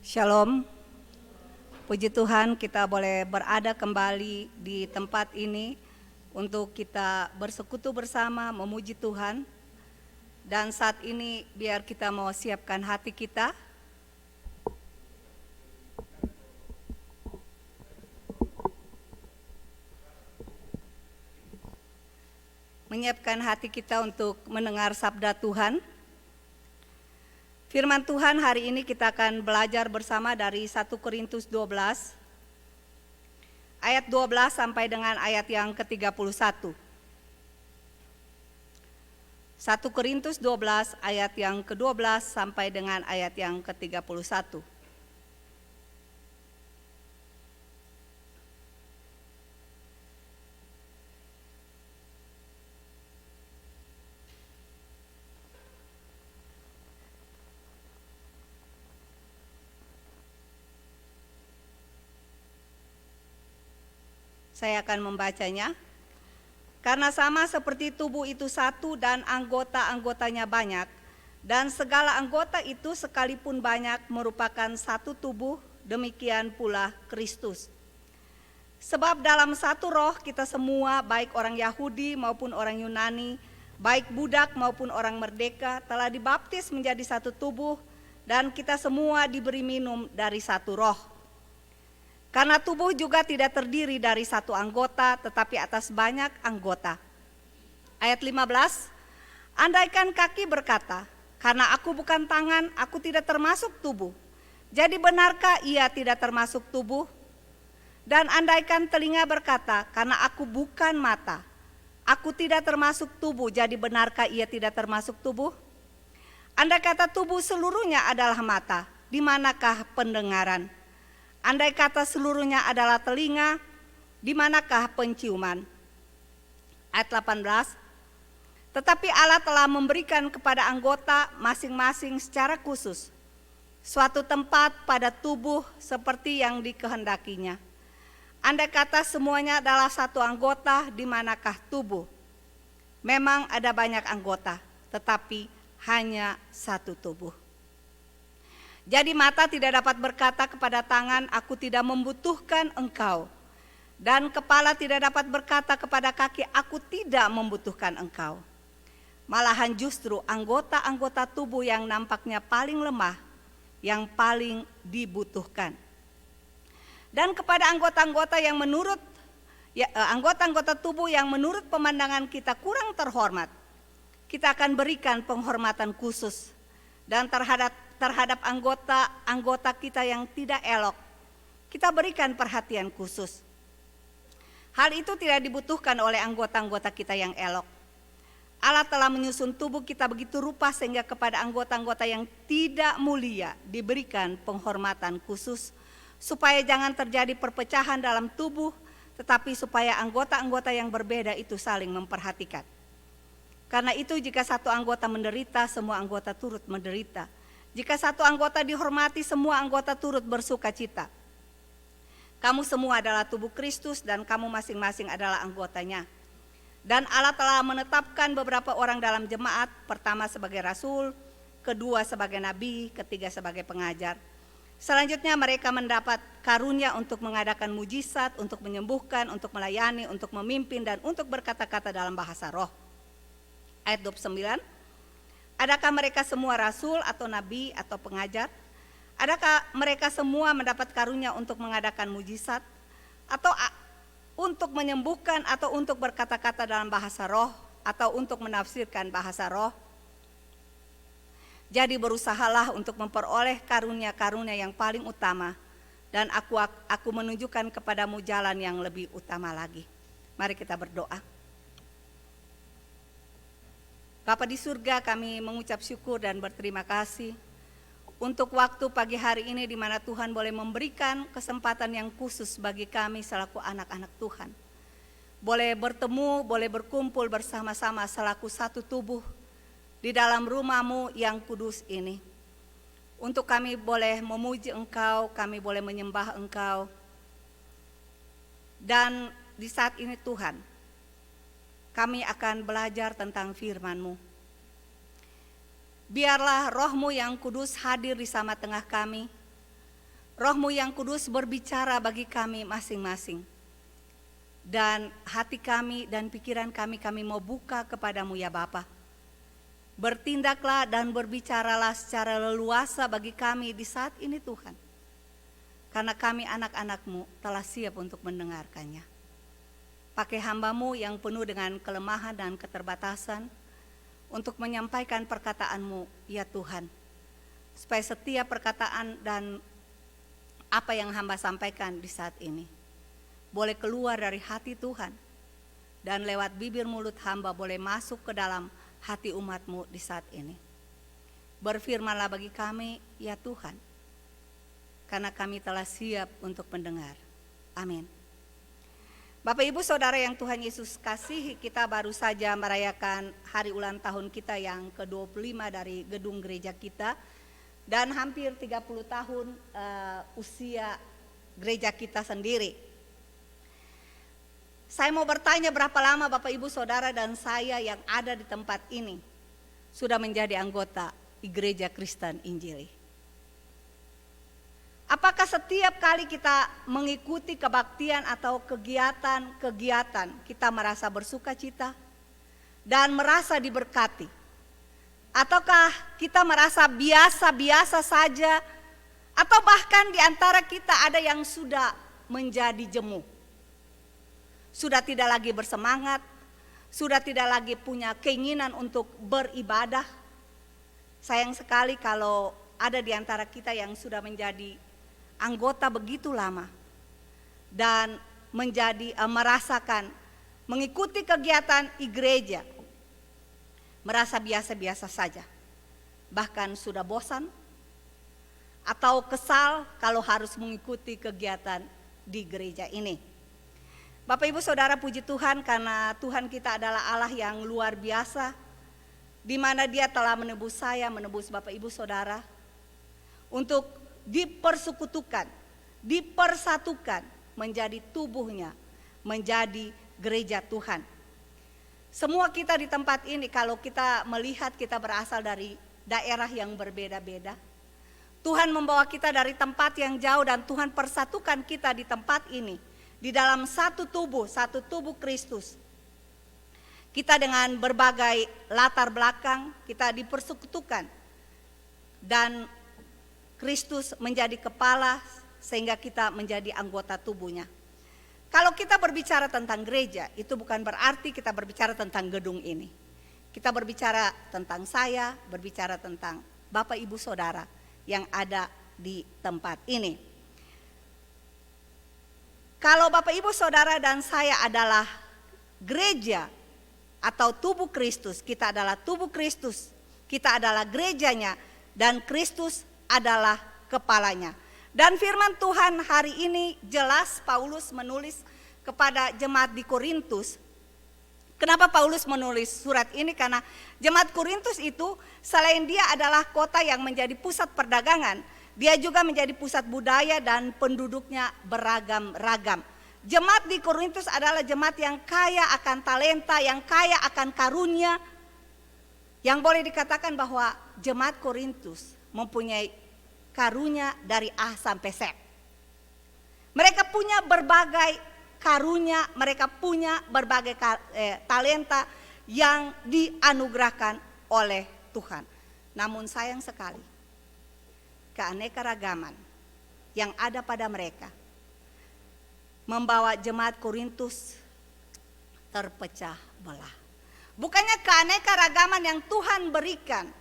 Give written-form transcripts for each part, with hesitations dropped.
Shalom, puji Tuhan kita boleh berada kembali di tempat ini untuk kita bersekutu bersama memuji Tuhan. Dan saat ini biar kita mau siapkan hati kita. Menyiapkan hati kita untuk mendengar sabda Tuhan. Firman Tuhan hari ini kita akan belajar bersama dari 1 Korintus 12 ayat 12 sampai dengan ayat yang ke-31. 1 Korintus 12 ayat yang ke-12 sampai dengan ayat yang ke-31. Saya akan membacanya. Karena sama seperti tubuh itu satu dan anggota-anggotanya banyak, dan segala anggota itu sekalipun banyak merupakan satu tubuh, demikian pula Kristus. Sebab dalam satu roh kita semua, baik orang Yahudi maupun orang Yunani, baik budak maupun orang merdeka, telah dibaptis menjadi satu tubuh, dan kita semua diberi minum dari satu roh. Karena tubuh juga tidak terdiri dari satu anggota, tetapi atas banyak anggota. Ayat 15, andaikan kaki berkata, karena aku bukan tangan, aku tidak termasuk tubuh. Jadi benarkah ia tidak termasuk tubuh? Dan andaikan telinga berkata, karena aku bukan mata, aku tidak termasuk tubuh. Jadi benarkah ia tidak termasuk tubuh? Andai kata tubuh seluruhnya adalah mata, di manakah pendengaran? Andai kata seluruhnya adalah telinga, di manakah penciuman? Ayat 18, tetapi Allah telah memberikan kepada anggota masing-masing secara khusus suatu tempat pada tubuh seperti yang dikehendakinya. Andai kata semuanya adalah satu anggota, di manakah tubuh? Memang ada banyak anggota, tetapi hanya satu tubuh. Jadi mata tidak dapat berkata kepada tangan, aku tidak membutuhkan engkau. Dan kepala tidak dapat berkata kepada kaki, aku tidak membutuhkan engkau. Malahan justru anggota-anggota tubuh yang nampaknya paling lemah, yang paling dibutuhkan. Dan kepada anggota-anggota yang anggota-anggota tubuh yang menurut pemandangan kita kurang terhormat, kita akan berikan penghormatan khusus. Dan terhadap anggota-anggota kita yang tidak elok, kita berikan perhatian khusus. Hal itu tidak dibutuhkan oleh anggota-anggota kita yang elok. Allah telah menyusun tubuh kita begitu rupa sehingga kepada anggota-anggota yang tidak mulia diberikan penghormatan khusus, supaya jangan terjadi perpecahan dalam tubuh, tetapi supaya anggota-anggota yang berbeda itu saling memperhatikan. Karena itu jika satu anggota menderita, semua anggota turut menderita. Jika satu anggota dihormati, semua anggota turut bersuka cita. Kamu semua adalah tubuh Kristus dan kamu masing-masing adalah anggotanya. Dan Allah telah menetapkan beberapa orang dalam jemaat, pertama sebagai rasul, kedua sebagai nabi, ketiga sebagai pengajar. Selanjutnya mereka mendapat karunia untuk mengadakan mujizat, untuk menyembuhkan, untuk melayani, untuk memimpin, dan untuk berkata-kata dalam bahasa roh. Ayat 29, adakah mereka semua rasul atau nabi atau pengajar? Adakah mereka semua mendapat karunia untuk mengadakan mujizat? Atau untuk menyembuhkan? Atau untuk berkata-kata dalam bahasa roh? Atau untuk menafsirkan bahasa roh? Jadi berusahalah untuk memperoleh karunia-karunia yang paling utama. Dan aku menunjukkan kepadamu jalan yang lebih utama lagi. Mari kita berdoa. Bapa di surga, kami mengucap syukur dan berterima kasih untuk waktu pagi hari ini di mana Tuhan boleh memberikan kesempatan yang khusus bagi kami selaku anak-anak Tuhan. Boleh bertemu, boleh berkumpul bersama-sama selaku satu tubuh di dalam rumah-Mu yang kudus ini. Untuk kami boleh memuji Engkau, kami boleh menyembah Engkau. Dan di saat ini Tuhan, kami akan belajar tentang firman-Mu. Biarlah Roh-Mu yang kudus hadir di sama tengah kami, Roh-Mu yang kudus berbicara bagi kami masing-masing. Dan hati kami dan pikiran kami mau buka kepadamu ya Bapa. Bertindaklah dan berbicaralah secara leluasa bagi kami di saat ini Tuhan. Karena kami anak-anak-Mu telah siap untuk mendengarkannya. Pakai hamba-Mu yang penuh dengan kelemahan dan keterbatasan untuk menyampaikan perkataan-Mu ya Tuhan. Supaya setiap perkataan dan apa yang hamba sampaikan di saat ini boleh keluar dari hati Tuhan. Dan lewat bibir mulut hamba boleh masuk ke dalam hati umat-Mu di saat ini. Berfirmanlah bagi kami ya Tuhan. Karena kami telah siap untuk mendengar. Amin. Bapak Ibu Saudara yang Tuhan Yesus kasihi, kita baru saja merayakan hari ulang tahun kita yang ke-25 dari gedung gereja kita. Dan hampir 30 tahun usia gereja kita sendiri. Saya mau bertanya berapa lama Bapak Ibu Saudara dan saya yang ada di tempat ini sudah menjadi anggota di Gereja Kristen Injili. Apakah setiap kali kita mengikuti kebaktian atau kegiatan-kegiatan kita merasa bersuka cita dan merasa diberkati? Ataukah kita merasa biasa-biasa saja, atau bahkan di antara kita ada yang sudah menjadi jemu. Sudah tidak lagi bersemangat, sudah tidak lagi punya keinginan untuk beribadah. Sayang sekali kalau ada di antara kita yang sudah menjadi anggota begitu lama dan merasakan mengikuti kegiatan gereja. Merasa biasa-biasa saja, bahkan sudah bosan atau kesal kalau harus mengikuti kegiatan di gereja ini. Bapak Ibu Saudara, puji Tuhan karena Tuhan kita adalah Allah yang luar biasa, di mana Dia telah menebus saya, menebus Bapak Ibu Saudara untuk dipersekutukan, dipersatukan menjadi tubuhnya, menjadi gereja Tuhan. Semua kita di tempat ini, kalau kita melihat kita berasal dari daerah yang berbeda-beda. Tuhan membawa kita dari tempat yang jauh dan Tuhan persatukan kita di tempat ini. Di dalam satu tubuh Kristus. Kita dengan berbagai latar belakang, kita dipersekutukan. Dan Kristus menjadi kepala sehingga kita menjadi anggota tubuhnya. Kalau kita berbicara tentang gereja, itu bukan berarti kita berbicara tentang gedung ini. Kita berbicara tentang saya, berbicara tentang Bapak Ibu Saudara yang ada di tempat ini. Kalau Bapak Ibu Saudara dan saya adalah gereja atau tubuh Kristus, kita adalah tubuh Kristus, kita adalah gerejanya dan Kristus adalah kepalanya. Dan firman Tuhan hari ini jelas Paulus menulis kepada jemaat di Korintus. Kenapa Paulus menulis surat ini? Karena jemaat Korintus itu selain dia adalah kota yang menjadi pusat perdagangan, dia juga menjadi pusat budaya dan penduduknya beragam-ragam. Jemaat di Korintus adalah jemaat yang kaya akan talenta, yang kaya akan karunia. Yang boleh dikatakan bahwa jemaat Korintus mempunyai karunia dari A sampai Z. Mereka punya berbagai karunia, mereka punya berbagai talenta yang dianugerahkan oleh Tuhan. Namun sayang sekali, keanekaragaman yang ada pada mereka membawa jemaat Korintus terpecah belah. Bukannya keanekaragaman yang Tuhan berikan,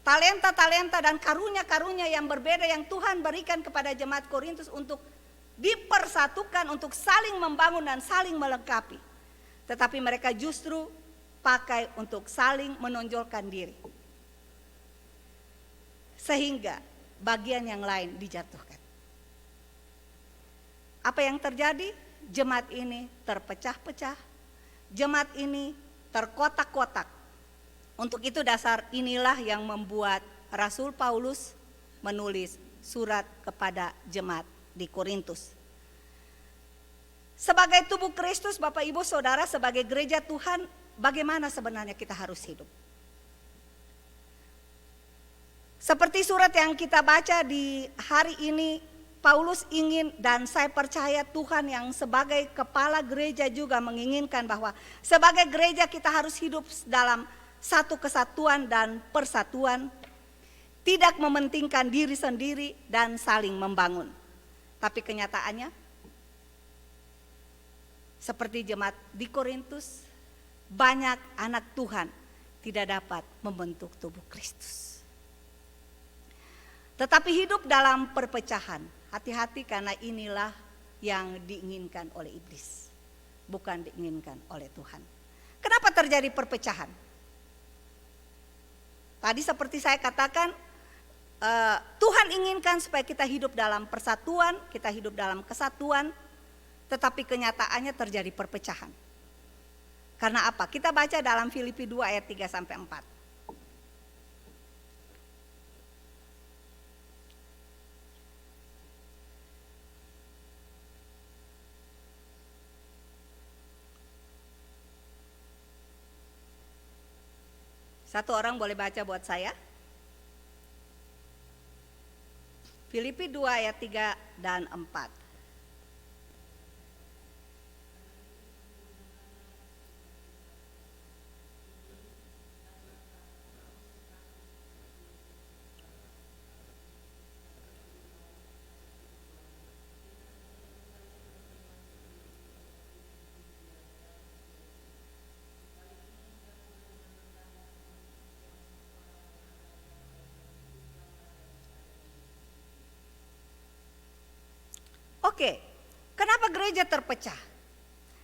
talenta-talenta dan karunia-karunia yang berbeda yang Tuhan berikan kepada jemaat Korintus untuk dipersatukan, untuk saling membangun dan saling melengkapi. Tetapi mereka justru pakai untuk saling menonjolkan diri. Sehingga bagian yang lain dijatuhkan. Apa yang terjadi? Jemaat ini terpecah-pecah. Jemaat ini terkotak-kotak. Untuk itu dasar inilah yang membuat Rasul Paulus menulis surat kepada jemaat di Korintus. Sebagai tubuh Kristus, Bapak Ibu Saudara, sebagai gereja Tuhan, bagaimana sebenarnya kita harus hidup? Seperti surat yang kita baca di hari ini, Paulus ingin dan saya percaya Tuhan yang sebagai kepala gereja juga menginginkan bahwa sebagai gereja kita harus hidup dalam satu kesatuan dan persatuan, tidak mementingkan diri sendiri dan saling membangun. Tapi kenyataannya seperti jemaat di Korintus, banyak anak Tuhan tidak dapat membentuk tubuh Kristus. Tetapi hidup dalam perpecahan, hati-hati karena inilah yang diinginkan oleh iblis, bukan diinginkan oleh Tuhan. Kenapa terjadi perpecahan? Tadi seperti saya katakan, Tuhan inginkan supaya kita hidup dalam persatuan, kita hidup dalam kesatuan, tetapi kenyataannya terjadi perpecahan. Karena apa? Kita baca dalam Filipi 2 ayat 3 sampai 4. Satu orang boleh baca buat saya. Filipi 2 ayat 3 dan 4. Oke, kenapa gereja terpecah?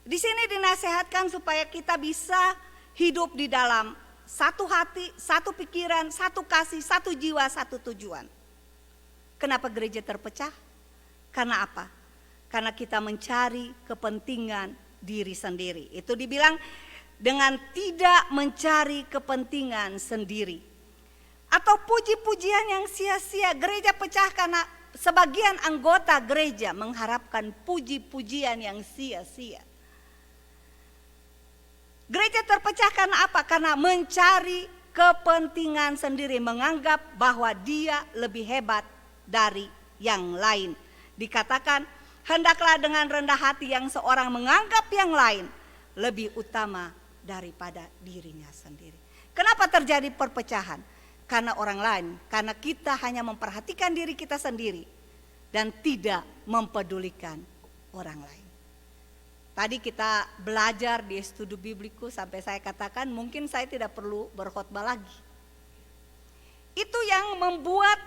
Di sini dinasehatkan supaya kita bisa hidup di dalam satu hati, satu pikiran, satu kasih, satu jiwa, satu tujuan. Kenapa gereja terpecah? Karena apa? Karena kita mencari kepentingan diri sendiri. Itu dibilang dengan tidak mencari kepentingan sendiri. Atau puji-pujian yang sia-sia. Gereja pecah karena sebagian anggota gereja mengharapkan puji-pujian yang sia-sia. Gereja terpecah karena apa? Karena mencari kepentingan sendiri, menganggap bahwa dia lebih hebat dari yang lain. Dikatakan, hendaklah dengan rendah hati yang seorang menganggap yang lain lebih utama daripada dirinya sendiri. Kenapa terjadi perpecahan? Karena orang lain, karena kita hanya memperhatikan diri kita sendiri dan tidak mempedulikan orang lain. Tadi kita belajar di studi bibliku sampai saya katakan mungkin saya tidak perlu berkhotbah lagi. Itu yang membuat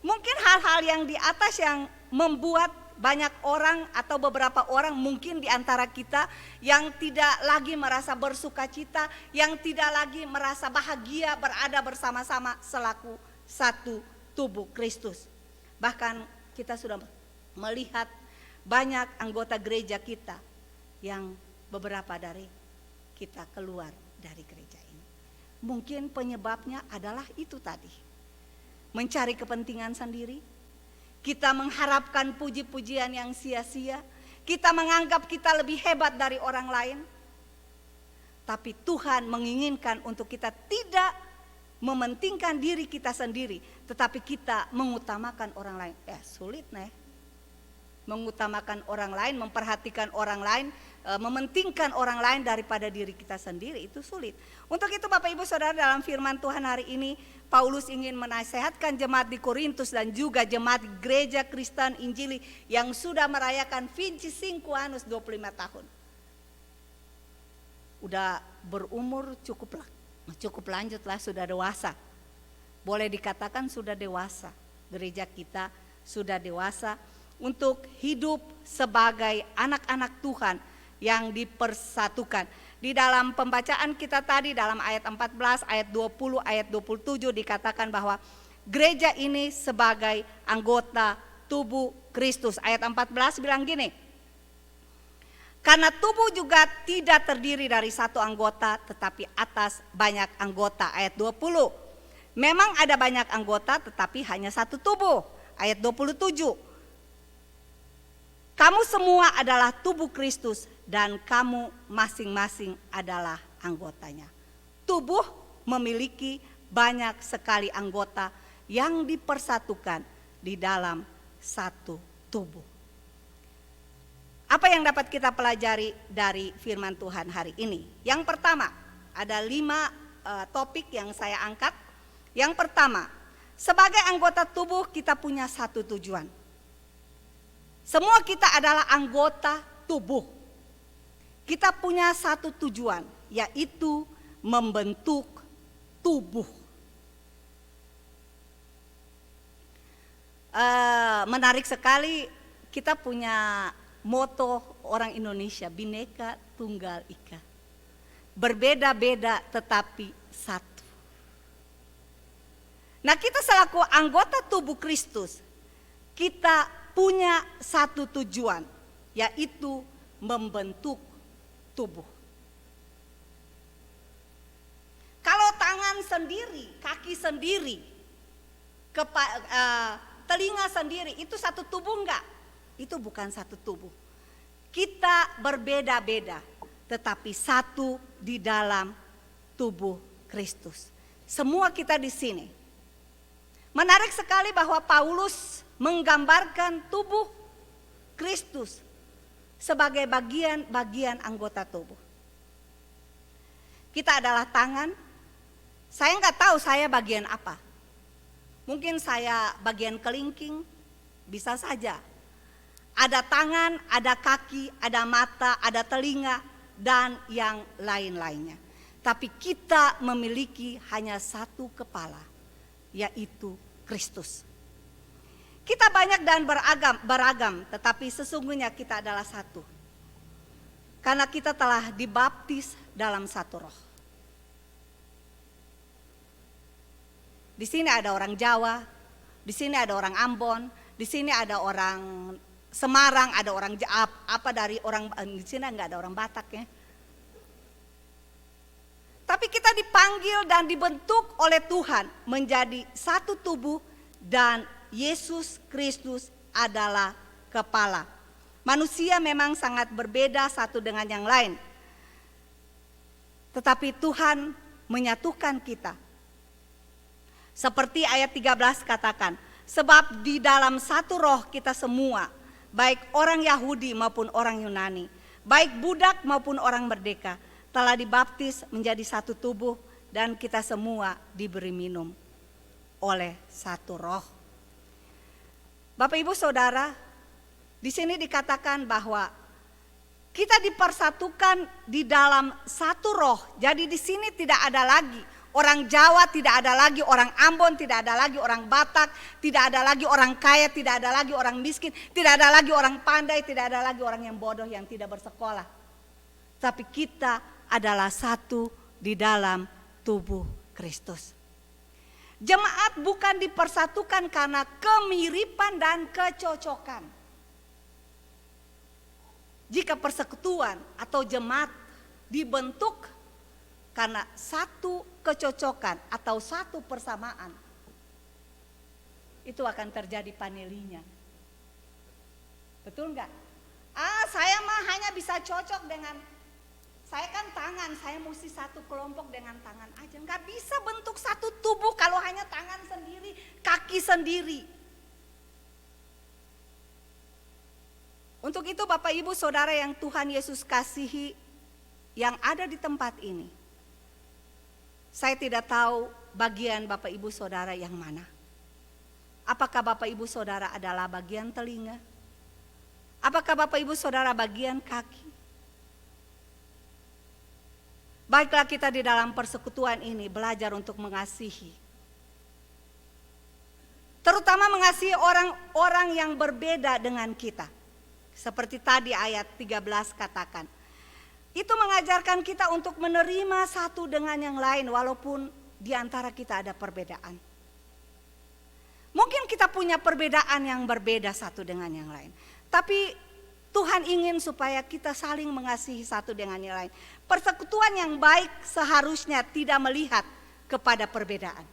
mungkin hal-hal yang di atas yang membuat banyak orang atau beberapa orang mungkin di antara kita yang tidak lagi merasa bersuka cita, yang tidak lagi merasa bahagia berada bersama-sama selaku satu tubuh Kristus. Bahkan kita sudah melihat banyak anggota gereja kita yang beberapa dari kita keluar dari gereja ini. Mungkin penyebabnya adalah itu tadi. Mencari kepentingan sendiri. Kita mengharapkan puji-pujian yang sia-sia. Kita menganggap kita lebih hebat dari orang lain. Tapi Tuhan menginginkan untuk kita tidak mementingkan diri kita sendiri, tetapi kita mengutamakan orang lain. Sulit nih. Mengutamakan orang lain, memperhatikan orang lain, mementingkan orang lain daripada diri kita sendiri, itu sulit. Untuk itu Bapak Ibu Saudara, dalam firman Tuhan hari ini Paulus ingin menasehatkan jemaat di Korintus dan juga jemaat gereja Kristen Injili yang sudah merayakan 25 anos 25 tahun. Udah berumur cukup lanjut lah, sudah dewasa. Boleh dikatakan sudah dewasa. Gereja kita sudah dewasa untuk hidup sebagai anak-anak Tuhan yang dipersatukan. Di dalam pembacaan kita tadi dalam ayat 14, ayat 20, ayat 27 dikatakan bahwa gereja ini sebagai anggota tubuh Kristus. Ayat 14 bilang gini, karena tubuh juga tidak terdiri dari satu anggota tetapi atas banyak anggota. Ayat 20, memang ada banyak anggota tetapi hanya satu tubuh. Ayat 27, kamu semua adalah tubuh Kristus dan kamu masing-masing adalah anggotanya. Tubuh memiliki banyak sekali anggota yang dipersatukan di dalam satu tubuh. Apa yang dapat kita pelajari dari firman Tuhan hari ini? Yang pertama, ada 5 topik yang saya angkat. Yang pertama, sebagai anggota tubuh kita punya satu tujuan. Semua kita adalah anggota tubuh. Kita punya satu tujuan, yaitu membentuk tubuh. Menarik sekali, kita punya moto orang Indonesia, Bhinneka Tunggal Ika. Berbeda-beda tetapi satu. Nah, kita selaku anggota tubuh Kristus, kita punya satu tujuan, yaitu membentuk tubuh. Kalau tangan sendiri, kaki sendiri, telinga sendiri, itu satu tubuh enggak? Itu bukan satu tubuh. Kita berbeda-beda, tetapi satu di dalam tubuh Kristus. Semua kita di sini. Menarik sekali bahwa Paulus menggambarkan tubuh Kristus sebagai bagian-bagian anggota tubuh. Kita adalah tangan. Saya nggak tahu saya bagian apa. Mungkin saya bagian kelingking, bisa saja. Ada tangan, ada kaki, ada mata, ada telinga, dan yang lain-lainnya. Tapi kita memiliki hanya satu kepala, yaitu Kristus. Kita banyak dan beragam, tetapi sesungguhnya kita adalah satu. Karena kita telah dibaptis dalam satu roh. Di sini ada orang Jawa, di sini ada orang Ambon, di sini ada orang Semarang, ada orang dari orang di sini enggak ada orang Batak ya. Tapi kita dipanggil dan dibentuk oleh Tuhan menjadi satu tubuh dan Yesus Kristus adalah kepala. Manusia memang sangat berbeda satu dengan yang lain. Tetapi Tuhan menyatukan kita. Seperti ayat 13 katakan, sebab di dalam satu roh kita semua, baik orang Yahudi maupun orang Yunani, baik budak maupun orang merdeka, telah dibaptis menjadi satu tubuh dan kita semua diberi minum oleh satu roh. Bapak Ibu Saudara, di sini dikatakan bahwa kita dipersatukan di dalam satu roh. Jadi di sini tidak ada lagi orang Jawa, tidak ada lagi orang Ambon, tidak ada lagi orang Batak, tidak ada lagi orang kaya, tidak ada lagi orang miskin, tidak ada lagi orang pandai, tidak ada lagi orang yang bodoh yang tidak bersekolah. Tapi kita adalah satu di dalam tubuh Kristus. Jemaat bukan dipersatukan karena kemiripan dan kecocokan. Jika persekutuan atau jemaat dibentuk karena satu kecocokan atau satu persamaan, itu akan terjadi panelinya. Betul enggak? Saya mah hanya bisa cocok dengan, saya kan tangan, saya mesti satu kelompok dengan tangan aja. Enggak bisa bentuk satu tubuh kalau hanya tangan sendiri, kaki sendiri. Untuk itu Bapak Ibu Saudara yang Tuhan Yesus kasihi yang ada di tempat ini, saya tidak tahu bagian Bapak Ibu Saudara yang mana. Apakah Bapak Ibu Saudara adalah bagian telinga? Apakah Bapak Ibu Saudara bagian kaki? Baiklah kita di dalam persekutuan ini belajar untuk mengasihi. Terutama mengasihi orang-orang yang berbeda dengan kita. Seperti tadi ayat 13 katakan. Itu mengajarkan kita untuk menerima satu dengan yang lain walaupun di antara kita ada perbedaan. Mungkin kita punya perbedaan yang berbeda satu dengan yang lain. Tapi Tuhan ingin supaya kita saling mengasihi satu dengan yang lain. Persekutuan yang baik seharusnya tidak melihat kepada perbedaan.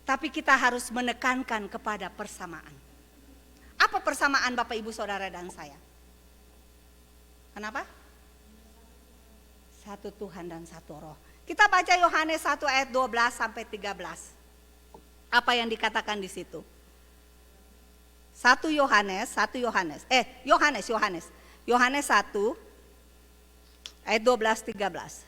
Tapi kita harus menekankan kepada persamaan. Apa persamaan Bapak Ibu Saudara dan saya? Kenapa? Satu Tuhan dan satu roh. Kita baca Yohanes 1 ayat 12 sampai 13. Apa yang dikatakan di situ? 1 Yohanes 1 ayat 12-13.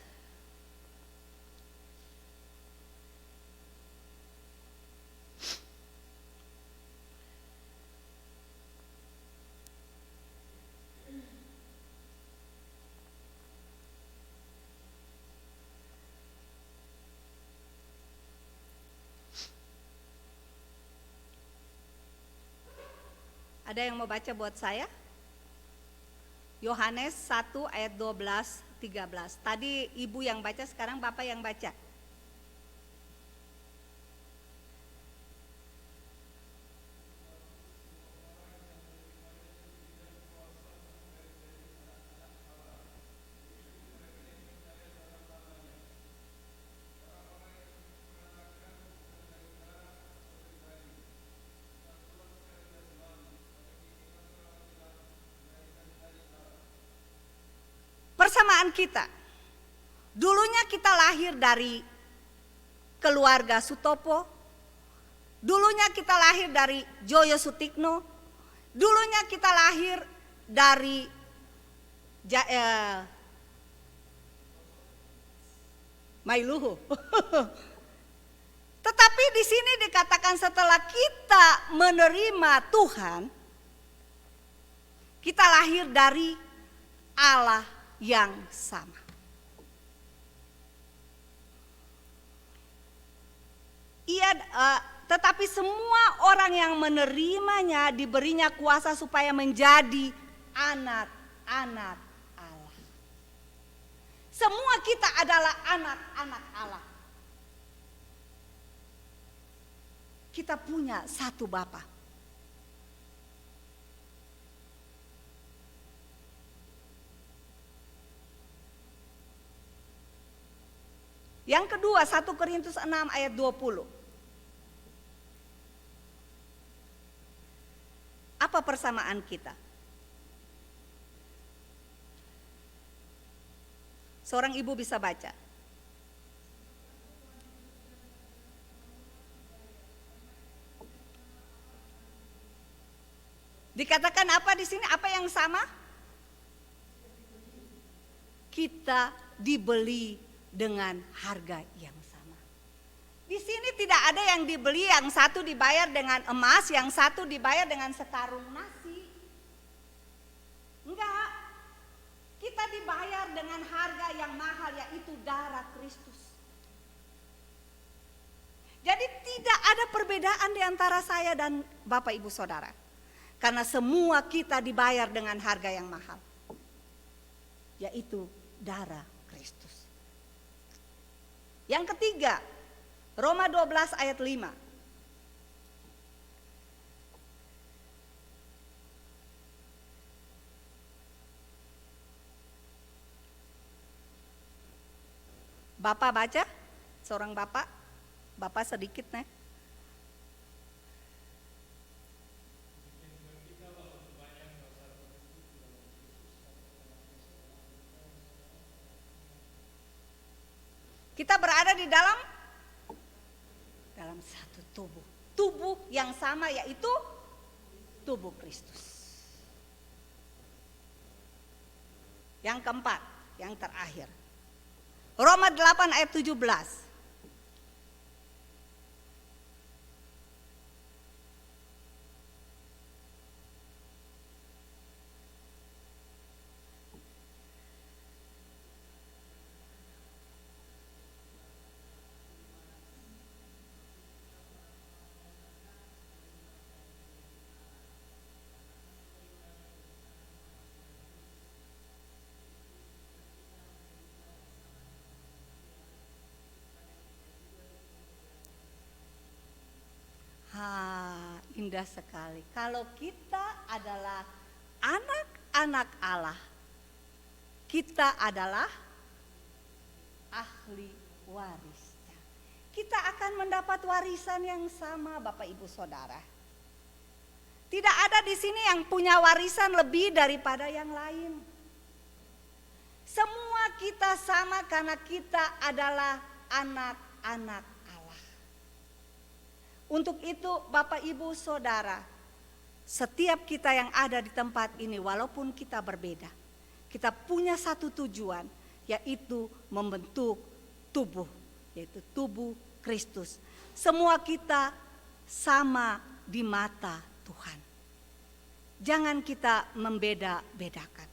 Ada yang mau baca buat saya? Yohanes 1 ayat 12-13. Tadi ibu yang baca, sekarang bapak yang baca. Persamaan kita. Dulunya kita lahir dari keluarga Sutopo. Dulunya kita lahir dari Joyo Sutikno. Dulunya kita lahir dari Mailuhu. Tetapi di sini dikatakan setelah kita menerima Tuhan, kita lahir dari Allah yang sama. Tetapi semua orang yang menerimanya diberinya kuasa supaya menjadi anak-anak Allah. Semua kita adalah anak-anak Allah. Kita punya satu Bapa. Yang kedua, 1 Korintus 6 ayat 20. Apa persamaan kita? Seorang ibu bisa baca. Dikatakan apa di sini? Apa yang sama? Kita dibeli dengan harga yang sama. Di sini tidak ada yang dibeli, yang satu dibayar dengan emas, yang satu dibayar dengan sekarung nasi. Enggak. Kita dibayar dengan harga yang mahal, yaitu darah Kristus. Jadi tidak ada perbedaan di antara saya dan Bapak Ibu Saudara. Karena semua kita dibayar dengan harga yang mahal, yaitu darah Kristus. Yang ketiga, Roma 12 ayat 5. Bapak baca, seorang bapak sedikit nih. Kita berada di dalam satu tubuh. Tubuh yang sama, yaitu tubuh Kristus. Yang keempat, yang terakhir. Roma 8 ayat 17. Indah sekali. Kalau kita adalah anak-anak Allah, kita adalah ahli warisnya. Kita akan mendapat warisan yang sama, Bapak Ibu Saudara. Tidak ada di sini yang punya warisan lebih daripada yang lain. Semua kita sama karena kita adalah anak-anak Allah. Untuk itu Bapak Ibu Saudara, setiap kita yang ada di tempat ini walaupun kita berbeda, kita punya satu tujuan, yaitu membentuk tubuh, yaitu tubuh Kristus. Semua kita sama di mata Tuhan. Jangan kita membeda-bedakan.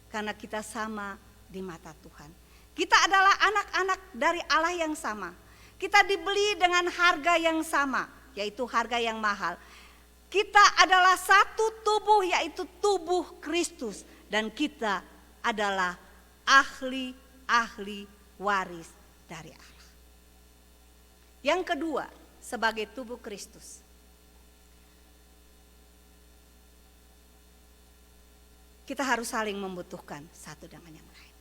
Karena kita sama di mata Tuhan. Kita adalah anak-anak dari Allah yang sama. Kita dibeli dengan harga yang sama, yaitu harga yang mahal. Kita adalah satu tubuh, yaitu tubuh Kristus. Dan kita adalah ahli waris dari Allah. Yang kedua, sebagai tubuh Kristus, kita harus saling membutuhkan satu dengan yang lain.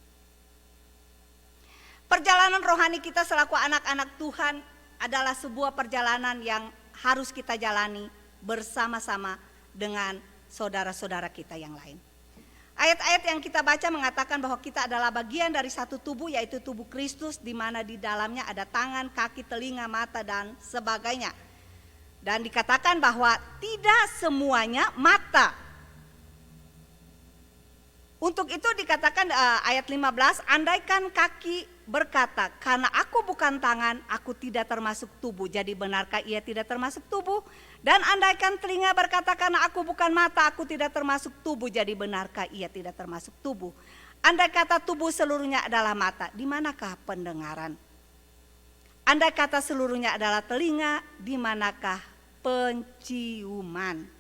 Perjalanan rohani kita selaku anak-anak Tuhan adalah sebuah perjalanan yang harus kita jalani bersama-sama dengan saudara-saudara kita yang lain. Ayat-ayat yang kita baca mengatakan bahwa kita adalah bagian dari satu tubuh, yaitu tubuh Kristus, di mana di dalamnya ada tangan, kaki, telinga, mata, dan sebagainya. Dan dikatakan bahwa tidak semuanya mata. Untuk itu dikatakan ayat 15, andaikan kaki berkata, karena aku bukan tangan, aku tidak termasuk tubuh. Jadi benarkah ia tidak termasuk tubuh? Dan andaikan telinga berkata, karena aku bukan mata, aku tidak termasuk tubuh. Jadi benarkah ia tidak termasuk tubuh? Andai kata tubuh seluruhnya adalah mata, di manakah pendengaran? Andai kata seluruhnya adalah telinga, di manakah penciuman?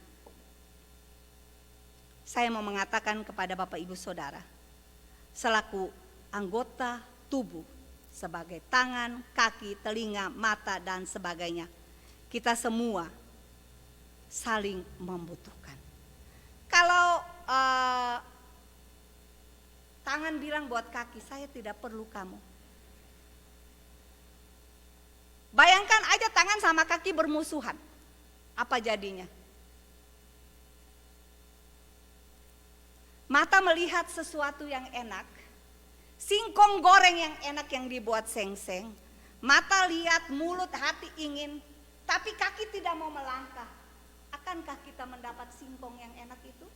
Saya mau mengatakan kepada Bapak Ibu Saudara, selaku anggota tubuh sebagai tangan, kaki, telinga, mata, dan sebagainya, kita semua saling membutuhkan. Kalau tangan bilang buat kaki, saya tidak perlu kamu. Bayangkan aja tangan sama kaki bermusuhan, apa jadinya? Mata melihat sesuatu yang enak, singkong goreng yang enak yang dibuat seng-seng. Mata lihat, mulut, hati ingin, tapi kaki tidak mau melangkah. Akankah kita mendapat singkong yang enak itu?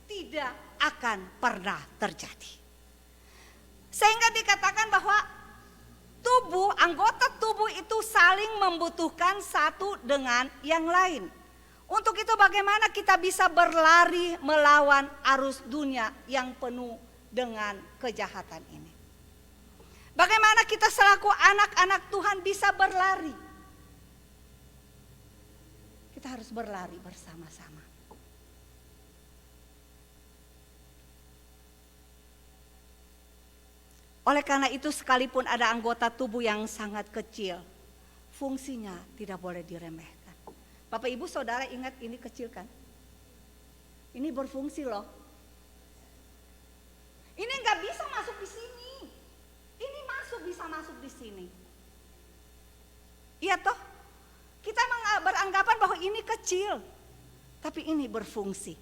Tidak akan pernah terjadi. Sehingga dikatakan bahwa tubuh, anggota tubuh itu saling membutuhkan satu dengan yang lain. Untuk itu bagaimana kita bisa berlari melawan arus dunia yang penuh dengan kejahatan ini? Bagaimana kita selaku anak-anak Tuhan bisa berlari? Kita harus berlari bersama-sama. Oleh karena itu sekalipun ada anggota tubuh yang sangat kecil, fungsinya tidak boleh diremehkan. Bapak Ibu Saudara ingat ini kecil kan? Ini berfungsi loh. Ini nggak bisa masuk di sini. Ini bisa masuk di sini. Iya toh? Kita beranggapan bahwa ini kecil, tapi ini berfungsi.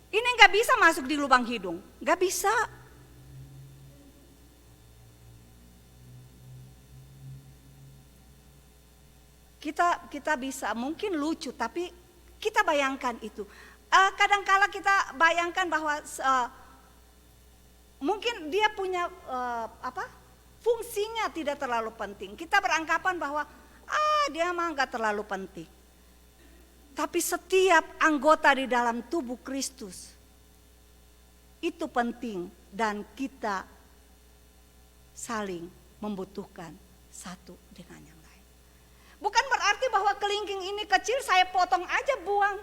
Ini nggak bisa masuk di lubang hidung, nggak bisa. Kita bisa mungkin lucu, tapi kita bayangkan itu. Kadangkala kita bayangkan bahwa mungkin dia punya fungsinya tidak terlalu penting. Kita beranggapan bahwa dia mah nggak terlalu penting. Tapi setiap anggota di dalam tubuh Kristus itu penting dan kita saling membutuhkan satu dengan yang lain. Bukan berarti bahwa kelingking ini kecil saya potong aja buang.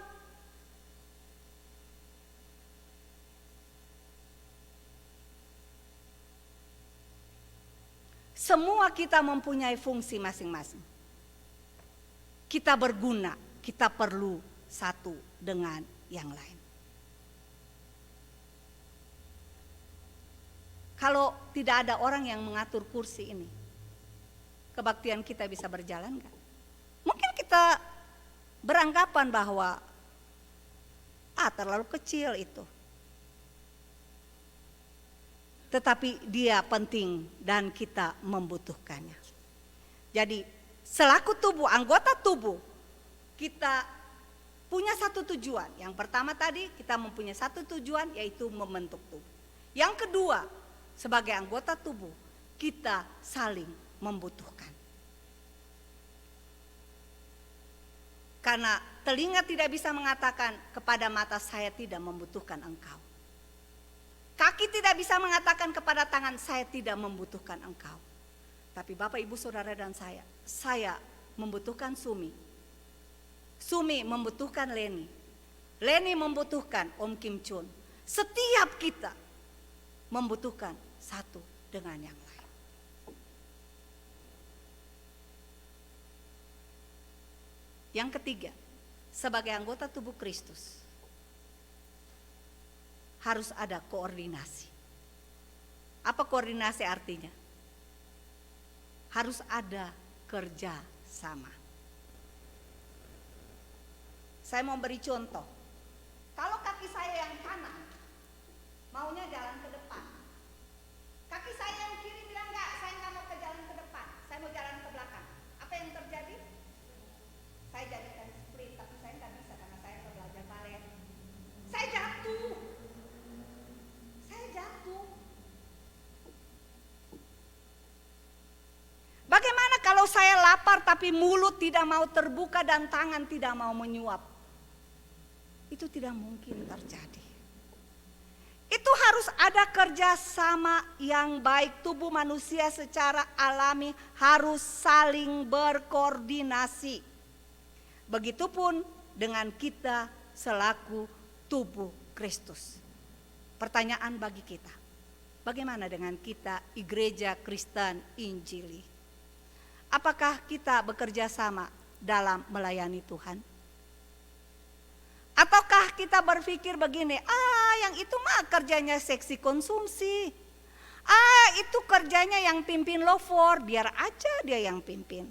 Semua kita mempunyai fungsi masing-masing. Kita berguna, kita perlu satu dengan yang lain. Kalau tidak ada orang yang mengatur kursi ini, kebaktian kita bisa berjalan gak? Mungkin kita beranggapan bahwa terlalu kecil itu. tetapi dia penting dan kita membutuhkannya. Jadi selaku tubuh, anggota tubuh, kita punya satu tujuan. Yang pertama tadi kita mempunyai satu tujuan, yaitu membentuk tubuh. Yang kedua, sebagai anggota tubuh kita saling membutuhkan. Karena telinga tidak bisa mengatakan kepada mata, saya tidak membutuhkan engkau. Kaki tidak bisa mengatakan kepada tangan, saya tidak membutuhkan engkau. Tapi Bapak, Ibu, Saudara dan saya membutuhkan Sumi. Sumi membutuhkan Leni. Leni membutuhkan Om Kim Chun. Setiap kita membutuhkan satu dengan yang lain. Yang ketiga, sebagai anggota tubuh Kristus harus ada koordinasi. Apa koordinasi artinya? Harus ada kerja sama. Saya mau beri contoh. Kalau kaki saya yang kanan maunya jalan ke depan, kaki saya yang kiri bilang enggak, saya enggak mau ke jalan ke depan, saya mau jalan ke belakang. Apa yang terjadi? Saya jadikan split, tapi saya nggak bisa karena saya belajar balet. Saya jatuh. Bagaimana kalau saya lapar tapi mulut tidak mau terbuka dan tangan tidak mau menyuap? Itu tidak mungkin terjadi. Itu harus ada kerjasama yang baik. Tubuh manusia secara alami harus saling berkoordinasi. Begitupun dengan kita selaku tubuh Kristus. Pertanyaan bagi kita, bagaimana dengan kita Gereja Kristen Injili? Apakah kita bekerja sama dalam melayani Tuhan? Ataukah kita berpikir begini, yang itu mah kerjanya seksi konsumsi. Itu kerjanya yang pimpin lover, biar aja dia yang pimpin.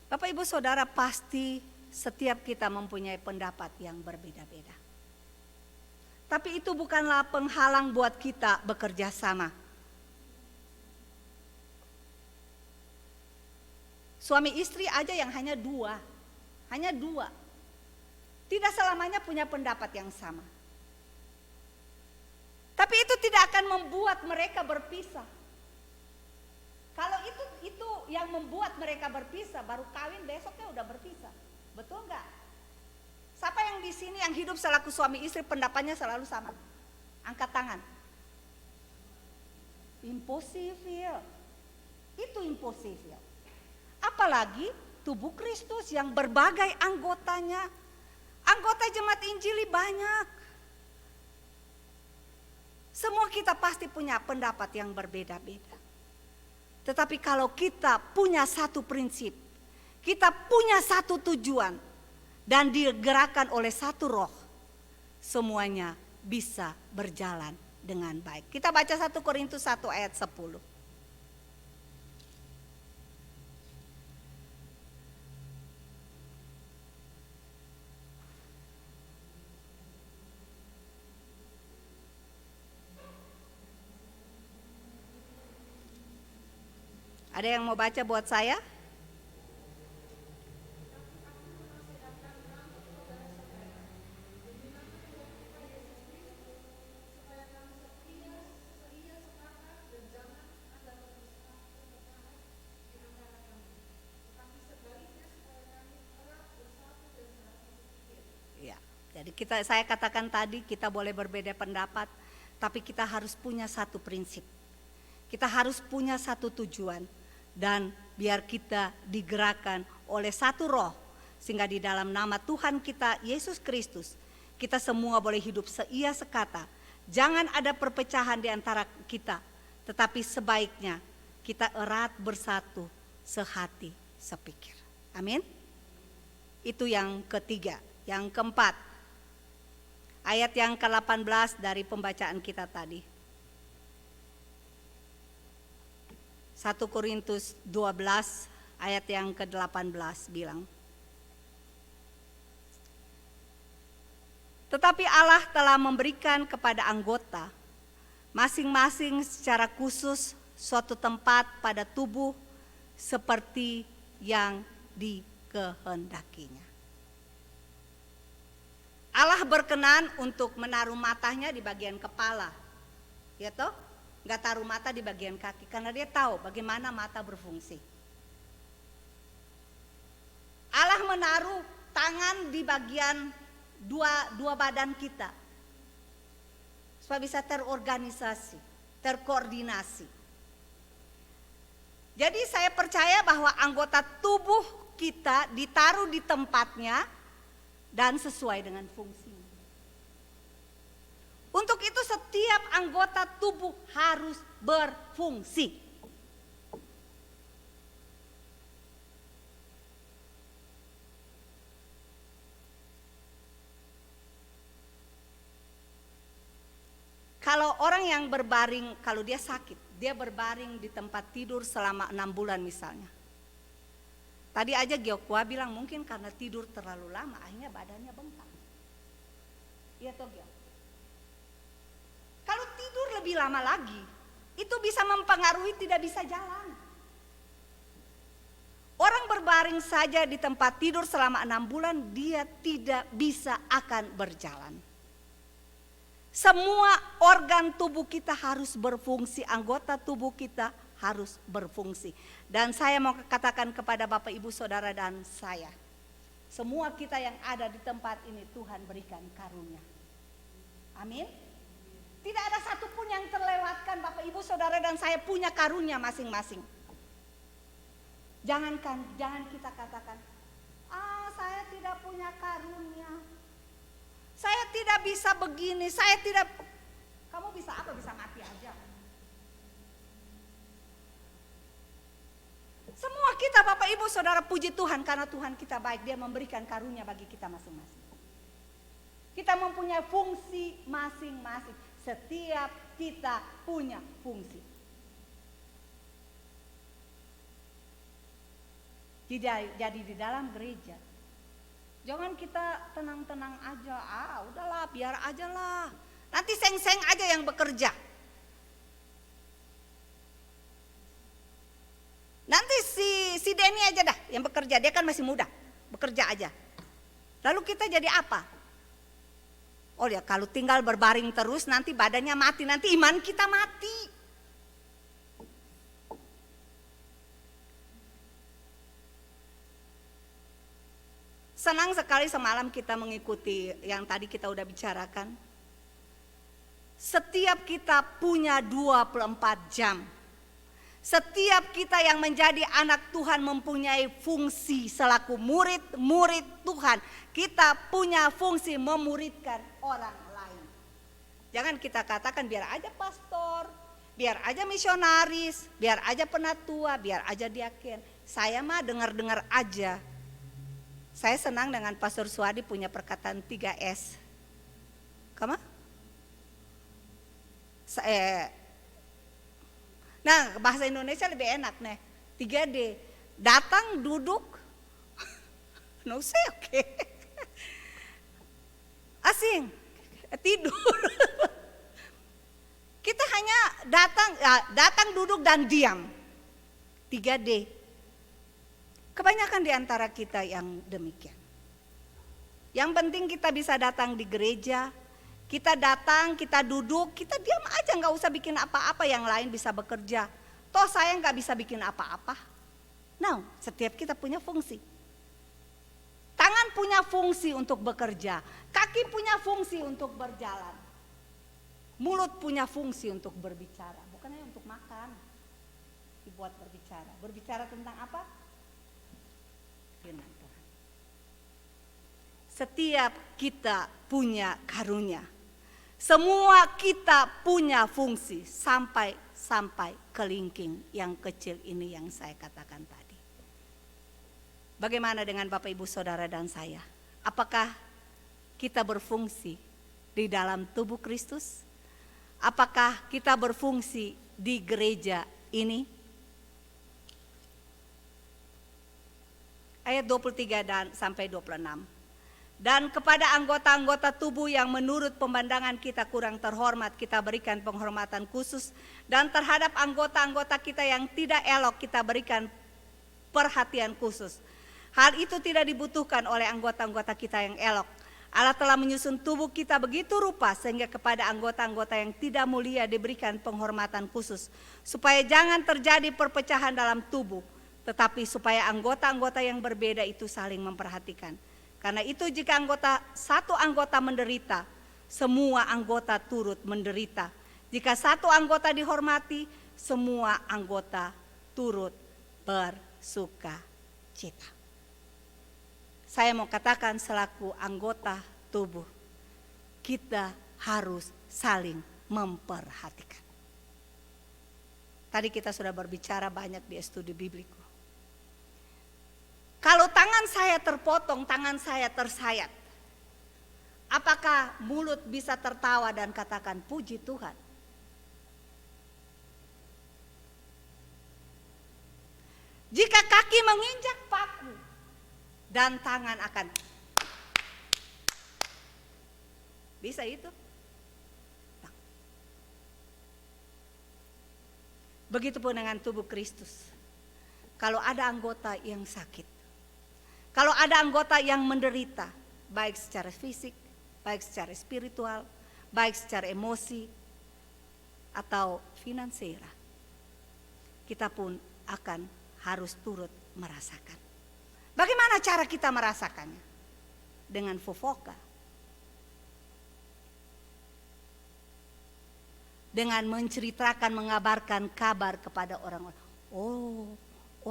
Bapak, Ibu, Saudara, pasti setiap kita mempunyai pendapat yang berbeda-beda. Tapi itu bukanlah penghalang buat kita bekerja sama. Suami istri aja yang hanya dua. Tidak selamanya punya pendapat yang sama. Tapi itu tidak akan membuat mereka berpisah. Kalau itu yang membuat mereka berpisah, baru kawin besoknya udah berpisah. Betul nggak? Siapa yang di sini yang hidup selaku suami istri pendapatnya selalu sama? Angkat tangan. Impossible. Itu impossible. Apalagi tubuh Kristus yang berbagai anggotanya. Anggota jemaat Injili banyak. Semua kita pasti punya pendapat yang berbeda-beda. Tetapi kalau kita punya satu prinsip, kita punya satu tujuan, dan digerakkan oleh satu roh, semuanya bisa berjalan dengan baik. Kita baca 1 Korintus 1 ayat 10. Ada yang mau baca buat saya? Ya, jadi saya katakan tadi kita boleh berbeda pendapat, tapi kita harus punya satu prinsip. Kita harus punya satu tujuan. Dan biar kita digerakkan oleh satu roh, sehingga di dalam nama Tuhan kita Yesus Kristus, kita semua boleh hidup seia sekata. Jangan ada perpecahan di antara kita, tetapi sebaiknya kita erat bersatu, sehati, sepikir. Amin. Itu yang ketiga. Yang keempat, ayat yang ke-18 dari pembacaan kita tadi. 1 Korintus 12 ayat yang ke-18 bilang, Tetapi Allah telah memberikan kepada anggota masing-masing secara khusus suatu tempat pada tubuh seperti yang dikehendakinya. Allah berkenan untuk menaruh matanya di bagian kepala, ya toh? Nggak taruh mata di bagian kaki karena dia tahu bagaimana mata berfungsi. Allah menaruh tangan di bagian dua badan kita supaya bisa terorganisasi, terkoordinasi. Jadi saya percaya bahwa anggota tubuh kita ditaruh di tempatnya dan sesuai dengan fungsinya. Untuk itu setiap anggota tubuh harus berfungsi. Kalau orang yang berbaring, kalau dia sakit, dia berbaring di tempat tidur selama 6 bulan misalnya. Tadi aja Gyokwa bilang mungkin karena tidur terlalu lama akhirnya badannya bengkak. Iya toh Gyok? Kalau tidur lebih lama lagi, itu bisa mempengaruhi tidak bisa jalan. Orang berbaring saja di tempat tidur selama 6 bulan, dia tidak bisa akan berjalan. Semua organ tubuh kita harus berfungsi, anggota tubuh kita harus berfungsi. Dan saya mau katakan kepada Bapak Ibu Saudara dan saya, semua kita yang ada di tempat ini Tuhan berikan karunia. Amin. Tidak ada satupun yang terlewatkan. Bapak Ibu Saudara dan saya punya karunia masing-masing. Jangan kita katakan, saya tidak punya karunia. Saya tidak bisa begini, saya tidak. Kamu bisa apa? Bisa mati aja. Semua kita Bapak Ibu Saudara puji Tuhan karena Tuhan kita baik. Dia memberikan karunia bagi kita masing-masing. Kita mempunyai fungsi masing-masing. Setiap kita punya fungsi. Jadi di dalam gereja, jangan kita tenang-tenang aja. Udahlah, biar aja lah. Nanti seng-seng aja yang bekerja. Nanti si Denny aja dah yang bekerja. Dia kan masih muda, bekerja aja. Lalu kita jadi apa? Oh ya, kalau tinggal berbaring terus nanti badannya mati, nanti iman kita mati. Senang sekali semalam kita mengikuti yang tadi kita udah bicarakan. Setiap kita punya 24 jam. Setiap kita yang menjadi anak Tuhan mempunyai fungsi selaku murid Tuhan. Kita punya fungsi memuridkan orang lain. Jangan kita katakan biar aja pastor, biar aja misionaris, biar aja penatua, biar aja diaken. Saya mah dengar-dengar aja. Saya senang dengan Pastor Suadi punya perkataan 3S. Kama? Nah, bahasa Indonesia lebih enak nih. 3D. Datang, duduk. No say, oke. Asing. Tidur. Kita hanya datang, duduk dan diam. 3D. Kebanyakan di antara kita yang demikian. Yang penting kita bisa datang di gereja, kita datang, kita duduk, kita diam aja, nggak usah bikin apa-apa, yang lain bisa bekerja. Toh saya nggak bisa bikin apa-apa. Nah, setiap kita punya fungsi. Tangan punya fungsi untuk bekerja, kaki punya fungsi untuk berjalan, mulut punya fungsi untuk berbicara, bukan hanya untuk makan. Dibuat berbicara. Berbicara tentang apa? Firman Tuhan. Setiap kita punya karunia. Semua kita punya fungsi sampai kelingking yang kecil ini yang saya katakan tadi. Bagaimana dengan Bapak Ibu Saudara dan saya? Apakah kita berfungsi di dalam tubuh Kristus? Apakah kita berfungsi di gereja ini? Ayat 23 dan sampai 26. Dan kepada anggota-anggota tubuh yang menurut pemandangan kita kurang terhormat, kita berikan penghormatan khusus. Dan terhadap anggota-anggota kita yang tidak elok, kita berikan perhatian khusus. Hal itu tidak dibutuhkan oleh anggota-anggota kita yang elok. Allah telah menyusun tubuh kita begitu rupa sehingga kepada anggota-anggota yang tidak mulia diberikan penghormatan khusus. Supaya jangan terjadi perpecahan dalam tubuh, tetapi supaya anggota-anggota yang berbeda itu saling memperhatikan. Karena itu jika satu anggota menderita, semua anggota turut menderita. Jika satu anggota dihormati, semua anggota turut bersuka cita. Saya mau katakan selaku anggota tubuh, kita harus saling memperhatikan. Tadi kita sudah berbicara banyak di studi bibliku. Kalau tangan saya terpotong, tangan saya tersayat, apakah mulut bisa tertawa dan katakan puji Tuhan? Jika kaki menginjak paku dan tangan akan bisa itu? Begitupun dengan tubuh Kristus. Kalau ada anggota yang sakit, kalau ada anggota yang menderita, baik secara fisik, baik secara spiritual, baik secara emosi atau finansial, kita pun akan harus turut merasakan. Bagaimana cara kita merasakannya? Dengan fofoka. Dengan menceritakan, mengabarkan kabar kepada orang-orang. Oh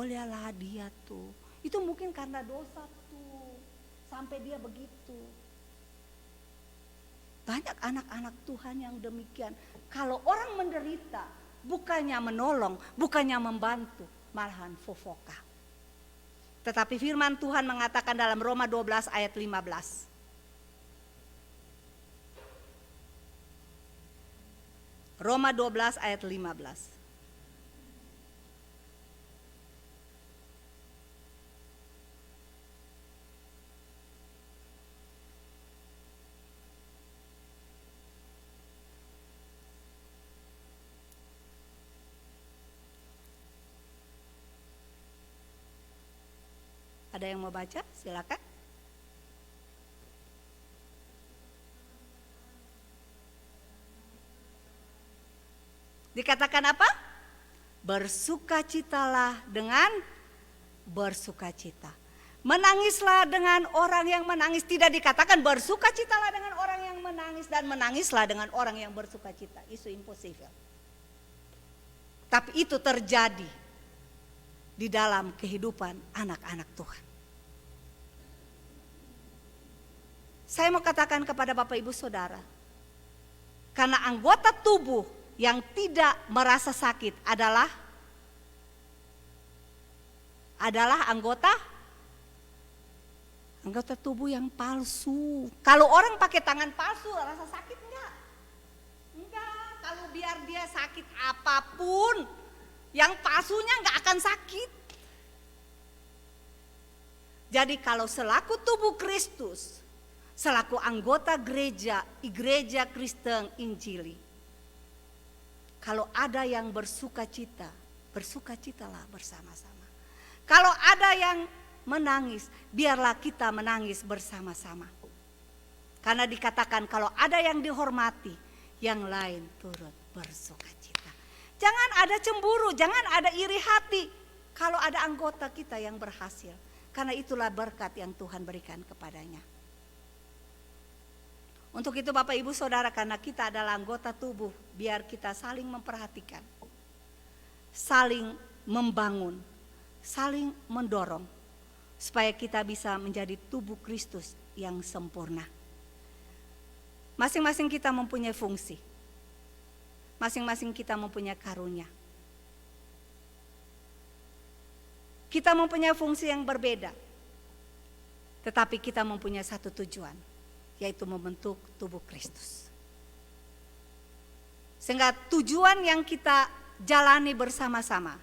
lihatlah dia tuh. Itu mungkin karena dosa tuh. Sampai dia begitu. Banyak anak-anak Tuhan yang demikian. Kalau orang menderita, bukannya menolong, bukannya membantu, malahan fofoka. Tetapi firman Tuhan mengatakan dalam Roma 12 ayat 15. Roma 12 ayat 15. Ada yang mau baca? Silakan. Dikatakan apa? Bersukacitalah dengan bersukacita. Menangislah dengan orang yang menangis. Tidak dikatakan bersukacitalah dengan orang yang menangis dan menangislah dengan orang yang bersukacita. Itu impossible. Tapi itu terjadi di dalam kehidupan anak-anak Tuhan. Saya mau katakan kepada Bapak Ibu Saudara, karena anggota tubuh yang tidak merasa sakit adalah anggota tubuh yang palsu. Kalau orang pakai tangan palsu rasa sakit enggak? Enggak, kalau biar dia sakit apapun, yang palsunya enggak akan sakit. Jadi kalau selaku tubuh Kristus, selaku anggota gereja Kristen Injili, kalau ada yang bersukacita, bersukacitalah bersama-sama. Kalau ada yang menangis, biarlah kita menangis bersama-sama. Karena dikatakan kalau ada yang dihormati, yang lain turut bersukacita. Jangan ada cemburu, jangan ada iri hati kalau ada anggota kita yang berhasil. Karena itulah berkat yang Tuhan berikan kepadanya. Untuk itu Bapak Ibu Saudara, karena kita adalah anggota tubuh, biar kita saling memperhatikan, saling membangun, saling mendorong, supaya kita bisa menjadi tubuh Kristus yang sempurna. Masing-masing kita mempunyai fungsi, masing-masing kita mempunyai karunia. Kita mempunyai fungsi yang berbeda, tetapi kita mempunyai satu tujuan, yaitu membentuk tubuh Kristus. Sehingga tujuan yang kita jalani bersama-sama,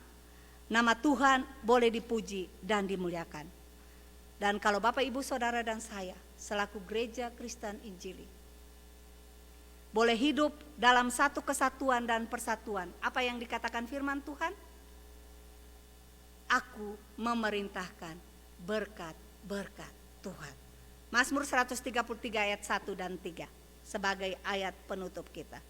nama Tuhan boleh dipuji dan dimuliakan. Dan kalau Bapak Ibu Saudara dan saya selaku gereja Kristen Injili boleh hidup dalam satu kesatuan dan persatuan. Apa yang dikatakan firman Tuhan? Aku memerintahkan berkat-berkat Tuhan. Mazmur 133 ayat 1 dan 3 sebagai ayat penutup kita.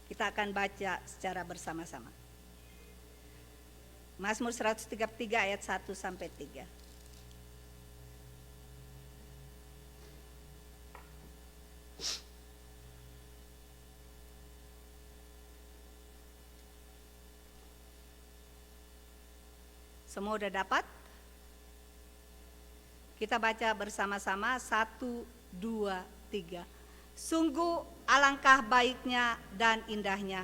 Kita akan baca secara bersama-sama. Mazmur 133 ayat 1 sampai 3. Semua udah dapat? Kita baca bersama-sama 1, 2, 3. Sungguh alangkah baiknya dan indahnya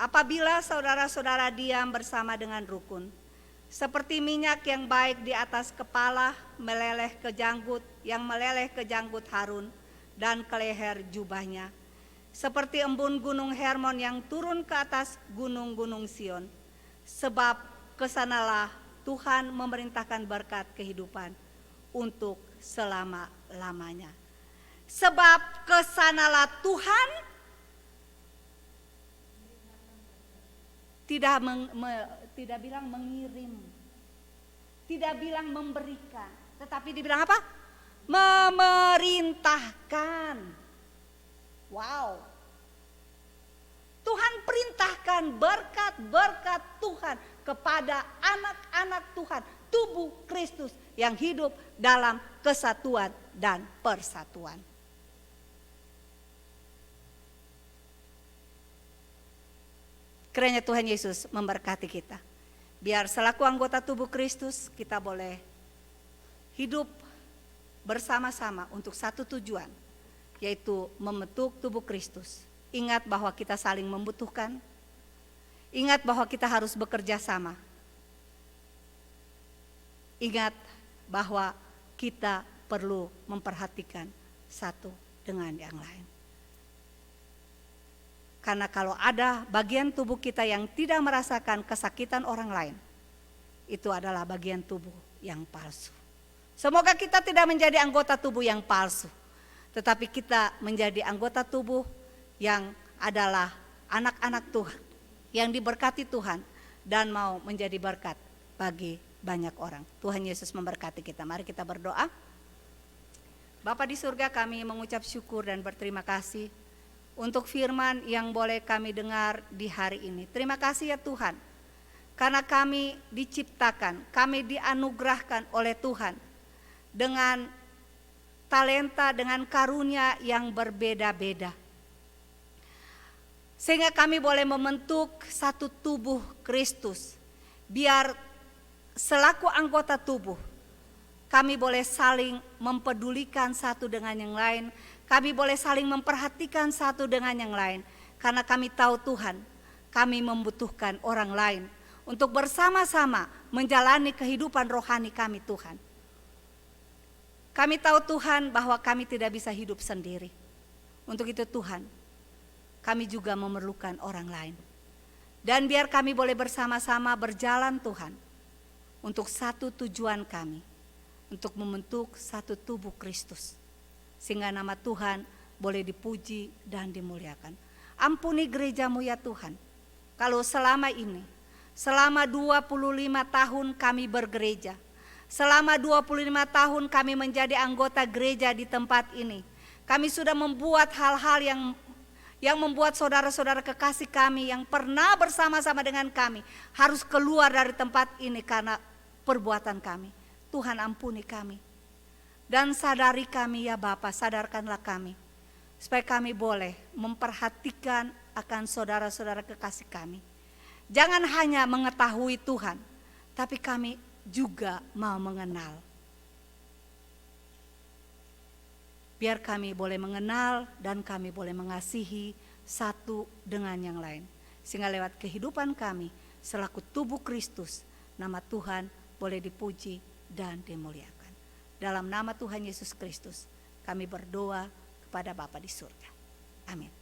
apabila saudara-saudara diam bersama dengan rukun. Seperti minyak yang baik di atas kepala yang meleleh ke janggut Harun dan ke leher jubahnya. Seperti embun gunung Hermon yang turun ke atas gunung-gunung Sion. Sebab kesanalah Tuhan memerintahkan berkat kehidupan untuk selama-lamanya. Sebab kesanalah Tuhan tidak bilang mengirim, tidak bilang memberikan, tetapi dibilang apa? Memerintahkan. Wow. Tuhan perintahkan berkat-berkat Tuhan kepada anak-anak Tuhan, tubuh Kristus yang hidup dalam kesatuan dan persatuan. Kiranya Tuhan Yesus memberkati kita. Biar selaku anggota tubuh Kristus kita boleh hidup bersama-sama untuk satu tujuan, yaitu membentuk tubuh Kristus. Ingat bahwa kita saling membutuhkan. Ingat bahwa kita harus bekerja sama. Ingat bahwa kita perlu memperhatikan satu dengan yang lain. Karena kalau ada bagian tubuh kita yang tidak merasakan kesakitan orang lain, itu adalah bagian tubuh yang palsu. Semoga kita tidak menjadi anggota tubuh yang palsu, tetapi kita menjadi anggota tubuh yang adalah anak-anak Tuhan, yang diberkati Tuhan dan mau menjadi berkat bagi banyak orang. Tuhan Yesus memberkati kita. Mari kita berdoa. Bapa di surga, kami mengucap syukur dan berterima kasih untuk firman yang boleh kami dengar di hari ini. Terima kasih ya Tuhan, karena kami diciptakan, kami dianugerahkan oleh Tuhan dengan talenta, dengan karunia yang berbeda-beda. Sehingga kami boleh membentuk satu tubuh Kristus. Biar selaku anggota tubuh, kami boleh saling mempedulikan satu dengan yang lain. Kami boleh saling memperhatikan satu dengan yang lain. Karena kami tahu Tuhan, kami membutuhkan orang lain untuk bersama-sama menjalani kehidupan rohani kami Tuhan. Kami tahu Tuhan bahwa kami tidak bisa hidup sendiri. Untuk itu Tuhan, kami juga memerlukan orang lain. Dan biar kami boleh bersama-sama berjalan Tuhan untuk satu tujuan kami, untuk membentuk satu tubuh Kristus. Sehingga nama Tuhan boleh dipuji dan dimuliakan. Ampuni gerejamu ya Tuhan. Kalau selama ini, selama 25 tahun kami bergereja, selama 25 tahun kami menjadi anggota gereja di tempat ini, kami sudah membuat hal-hal yang membuat saudara-saudara kekasih kami yang pernah bersama-sama dengan kami harus keluar dari tempat ini karena perbuatan kami. Tuhan ampuni kami. Dan sadari kami ya Bapa, sadarkanlah kami. Supaya kami boleh memperhatikan akan saudara-saudara kekasih kami. Jangan hanya mengetahui Tuhan, tapi kami juga mau mengenal. Biar kami boleh mengenal dan kami boleh mengasihi satu dengan yang lain. Sehingga lewat kehidupan kami selaku tubuh Kristus, nama Tuhan boleh dipuji dan dimuliakan. Dalam nama Tuhan Yesus Kristus kami berdoa kepada Bapa di surga. Amin.